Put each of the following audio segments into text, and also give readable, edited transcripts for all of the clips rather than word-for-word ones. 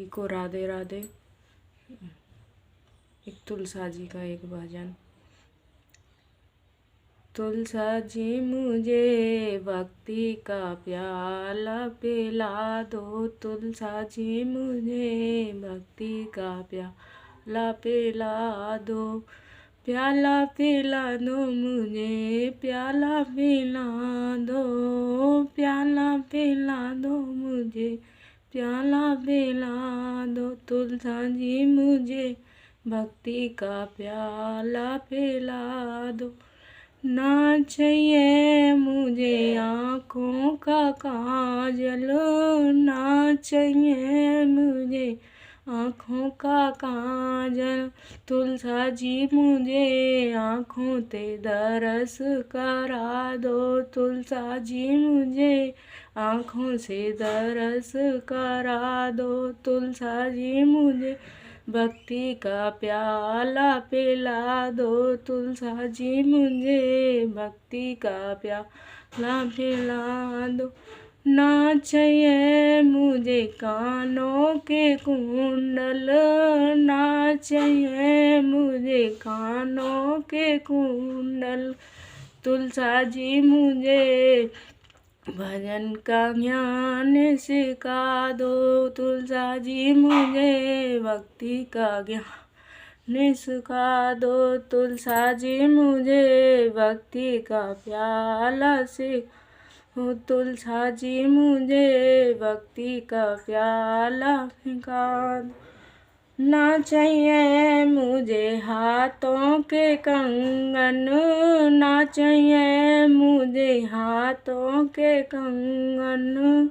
सभी को राधे राधे। एक तुलसा जी का एक भजन। तुलसा जी मुझे भक्ति का प्याला पिला दो, तुलसा जी मुझे भक्ति का प्याला पिला दो, प्याला पिला दो मुझे, प्याला पिला दो, प्याला पिला दो मुझे, प्याला पिला दो, तुलसा जी मुझे भक्ति का प्याला पिला दो। ना चाहिए मुझे आँखों का काजल, ना चाहिए मुझे आँखों का काजल, तुलसा जी मुझे आँखों ते दरस करा दो, तुलसा जी मुझे आँखों से दरस करा दो, तुलसा जी मुझे भक्ति का प्याला पिला दो, तुलसा जी मुझे भक्ति का प्याला पिला दो। ना चाहिए मुझे कानों के कुंडल, ना चाहिए मुझे कानों के कुंडल, तुलसा जी मुझे भजन का ज्ञान सिखा दो, तुलसा जी मुझे भक्ति का ज्ञान सिखा दो, तुलसा जी मुझे भक्ति का प्याला सिखा, तुलसा जी मुझे भक्ति का प्याला सिखा दो। ना चाहिए मुझे हाथों के कंगन, ना चाहिए मुझे हाथों के कंगन,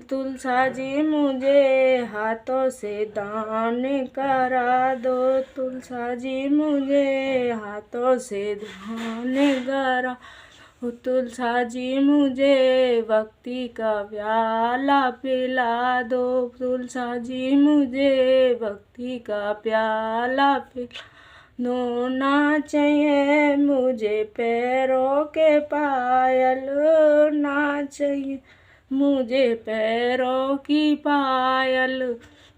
तुलसा जी मुझे हाथों से दान करा दो, तुलसा जी मुझे हाथों से दान करा, तुलसा जी मुझे भक्ति का प्याला पिला दो, तुलसा जी मुझे भक्ति का प्याला पिला दो। ना चाहिए मुझे पैरों के पायल, ना चाहिए मुझे पैरों की पायल,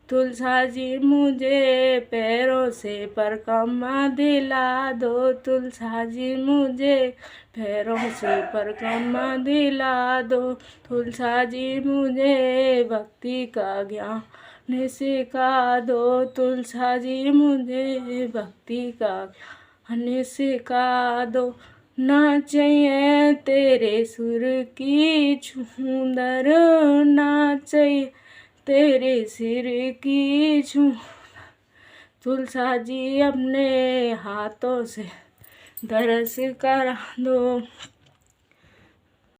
तुलसा जी मुझे पैरों से परिक्रमा दिला दो, तुलसा जी मुझे पैरों से परिक्रमा दिला दो, तुलसा जी मुझे भक्ति का ज्ञान सिखा दो, तुलसा जी मुझे भक्ति का ज्ञान सिखा दो। ना चाहिए तेरे सुर की छूंदर, ना चाहिए तेरे सिर की छूंदर, तुलसा जी अपने हाथों से दरस करा दो।